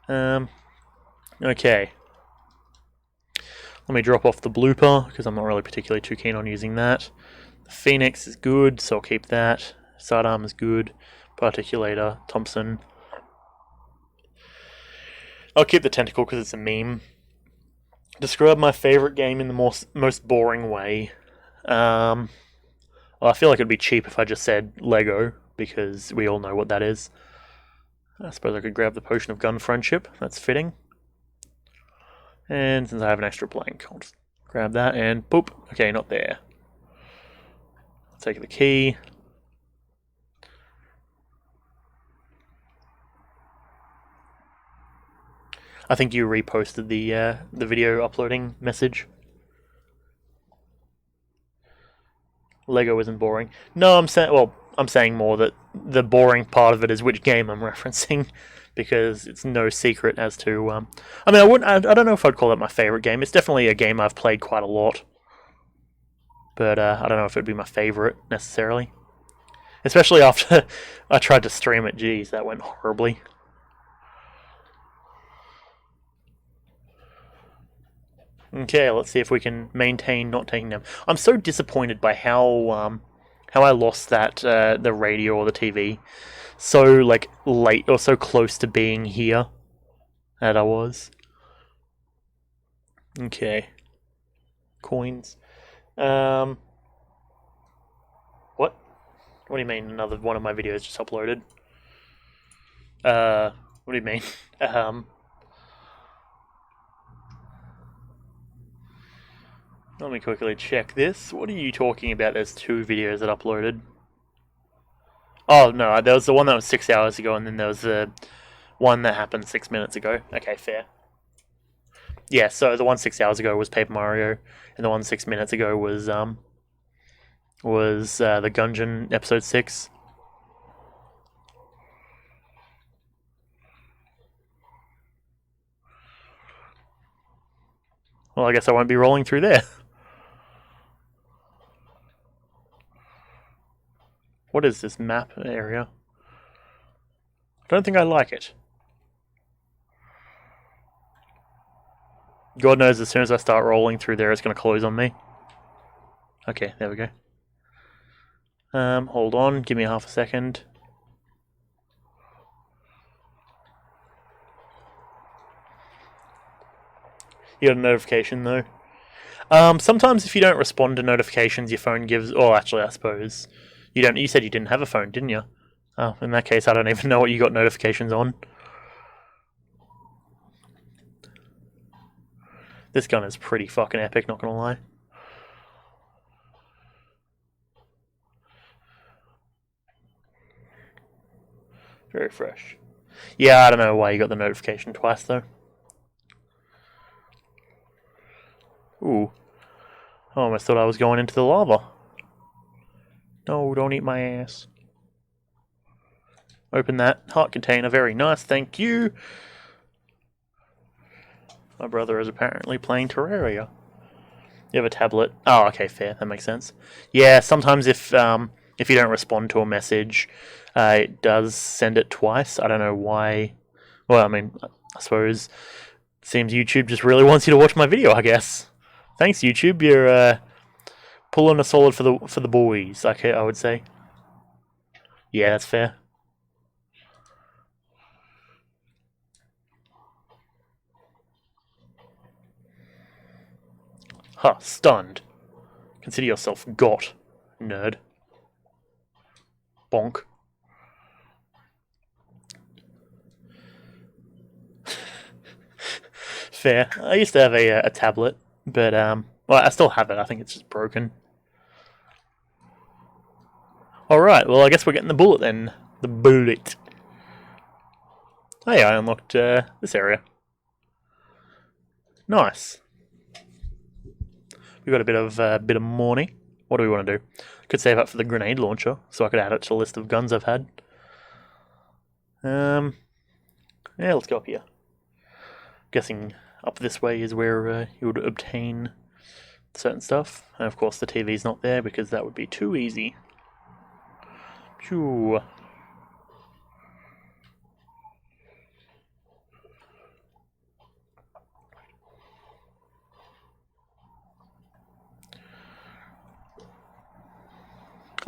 Okay. Let me drop off the blooper because I'm not really particularly too keen on using that. The Phoenix is good, so I'll keep that. Sidearm is good. Particulator, Thompson. I'll keep the tentacle because it's a meme. Describe my favourite game in the most boring way. Well, I feel like it'd be cheap if I just said Lego, because we all know what that is. I suppose I could grab the Potion of Gun Friendship. That's fitting. And since I have an extra blank, I'll just grab that and boop. Okay, not there. Take the key. I think you reposted the video uploading message. Lego isn't boring. No, I'm saying more that the boring part of it is which game I'm referencing, because it's no secret as to. I mean, I don't know if I'd call it my favorite game. It's definitely a game I've played quite a lot, but I don't know if it'd be my favorite necessarily. Especially after I tried to stream it. Geez, that went horribly. Okay, let's see if we can maintain not taking them. I'm so disappointed by how I lost that the radio or the TV so like late or so close to being here that I was. Okay. Coins. What? What do you mean another one of my videos just uploaded? What do you mean? Let me quickly check this. What are you talking about? There's 2 videos that uploaded. Oh, no, there was the one that was 6 hours ago, and then there was the one that happened 6 minutes ago. Okay, fair. Yeah, so the one 6 hours ago was Paper Mario, and the one 6 minutes ago was the Gungeon episode 6. Well, I guess I won't be rolling through there. What is this map area? I don't think I like it. God knows as soon as I start rolling through there, it's going to close on me. Okay, there we go. Hold on, give me half a second. You got a notification though. Sometimes if you don't respond to notifications, your phone gives. Oh, actually, I suppose you don't. You said you didn't have a phone, didn't you? Oh, in that case, I don't even know what you got notifications on. This gun is pretty fucking epic, not gonna lie. Very fresh. Yeah, I don't know why you got the notification twice though. Ooh. I almost thought I was going into the lava. No, don't eat my ass. Open that heart container. Very nice, thank you. My brother is apparently playing Terraria. You have a tablet. Oh, okay, fair. That makes sense. Yeah, sometimes if you don't respond to a message, it does send it twice. I don't know why. Well, I mean, I suppose it seems YouTube just really wants you to watch my video. I guess. Thanks, YouTube. You're pulling a solid for the boys. Okay, I would say. Yeah, that's fair. Huh, stunned. Consider yourself got, nerd. Bonk. Fair. I used to have a tablet, but well, I still have it. I think it's just broken. Alright, well, I guess we're getting the bullet then. The bullet. Hey, I unlocked this area. Nice. We've got a bit of money. What do we want to do? Could save up for the grenade launcher, so I could add it to the list of guns I've had. Yeah, let's go up here. Guessing up this way is where you would obtain certain stuff. And of course the TV's not there because that would be too easy. Phew.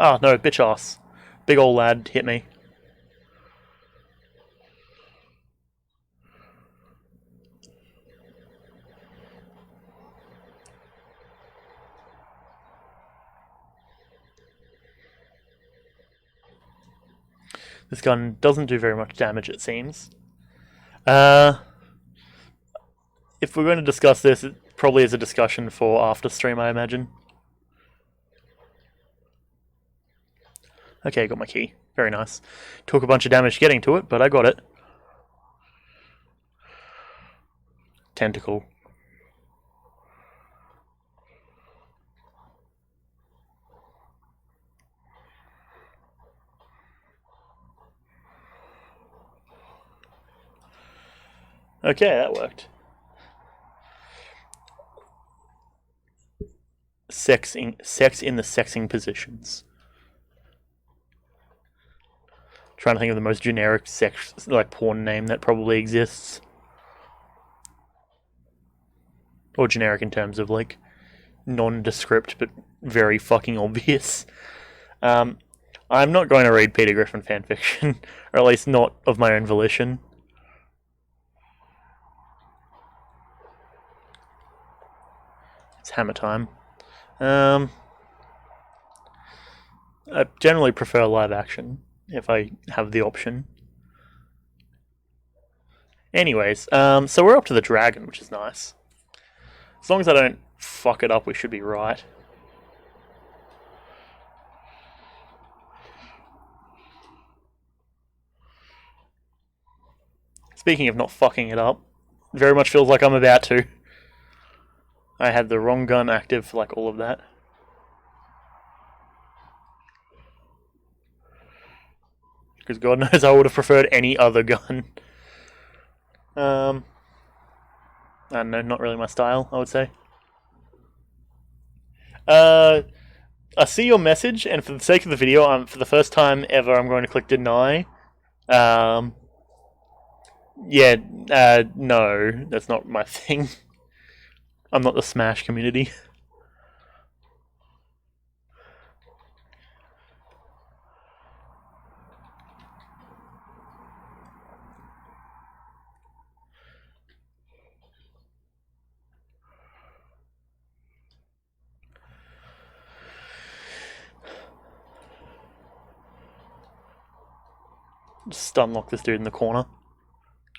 Ah, no, bitch ass. Big ol' lad hit me. This gun doesn't do very much damage, it seems. If we're going to discuss this, it probably is a discussion for after stream, I imagine. Okay, got my key. Very nice. Took a bunch of damage getting to it, but I got it. Tentacle. Okay, that worked. Sex in the sexing positions. Trying to think of the most generic sex, like porn name that probably exists. Or generic in terms of like nondescript but very fucking obvious. I'm not going to read Peter Griffin fanfiction, or at least not of my own volition. hammer time. I generally prefer live action if I have the option. Anyways, so we're up to the dragon, which is nice. As long as I don't fuck it up, we should be right. Speaking of not fucking it up, it very much feels like I'm about to. I had the wrong gun active for like all of that. Because God knows I would have preferred any other gun. I don't know, not really my style, I would say. I see your message, and for the sake of the video, for the first time ever, I'm going to click deny. No, that's not my thing. I'm not the Smash community. Just stun lock this dude in the corner.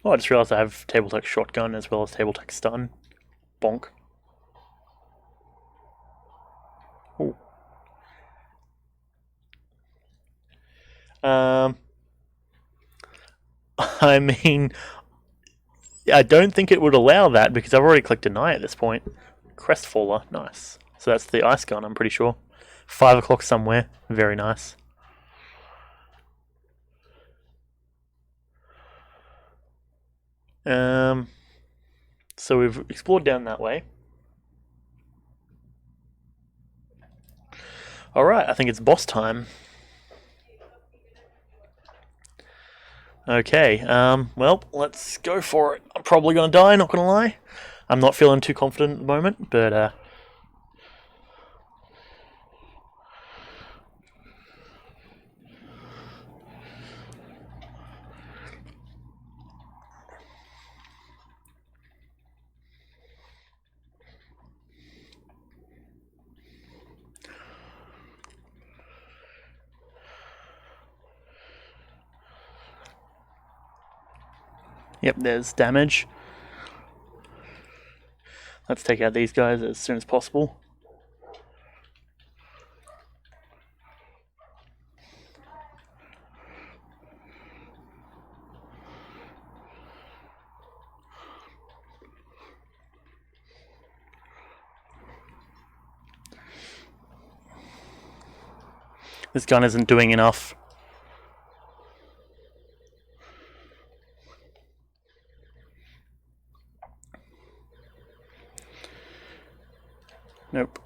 Oh, I just realized I have table tech shotgun as well as table tech stun. Bonk. Ooh. I mean, I don't think it would allow that because I've already clicked deny at this point. Crestfaller, nice. So that's the ice gun, I'm pretty sure. 5 o'clock somewhere, very nice. So we've explored down that way. Alright, I think it's boss time. Okay, well, let's go for it. I'm probably gonna die, not gonna lie. I'm not feeling too confident at the moment, but, yep, there's damage. Let's take out these guys as soon as possible. This gun isn't doing enough. Nope.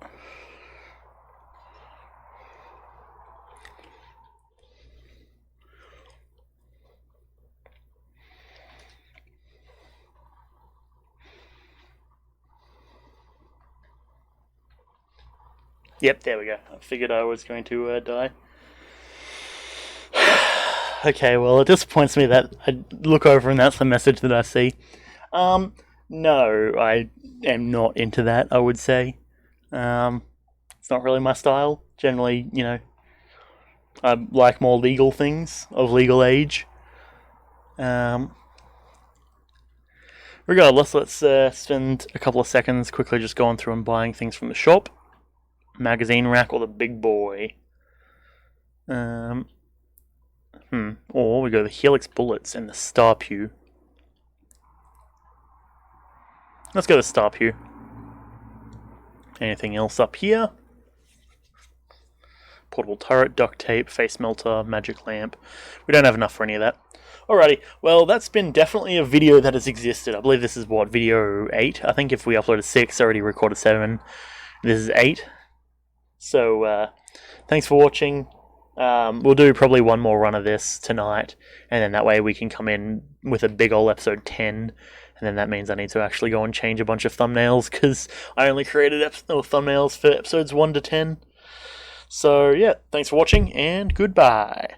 Yep, there we go. I figured I was going to die. Okay, well, it disappoints me that I look over and that's the message that I see. No, I am not into that, I would say. It's not really my style. Generally, you know, I like more legal things of legal age. Regardless, let's spend a couple of seconds quickly just going through and buying things from the shop. Magazine rack or the big boy. Or we go the Helix bullets and the Star Pew. Let's go to Star Pew. Anything else up here? Portable turret, duct tape, face melter, magic lamp. We don't have enough for any of that. Alrighty, well, that's been definitely a video that has existed. I believe this is, what, video 8? I think if we uploaded 6, I already recorded 7. This is 8. So, thanks for watching. We'll do probably one more run of this tonight, and then that way we can come in with a big ol' episode 10, and then that means I need to actually go and change a bunch of thumbnails, because I only created thumbnails for episodes 1 to 10. So, yeah, thanks for watching, and goodbye.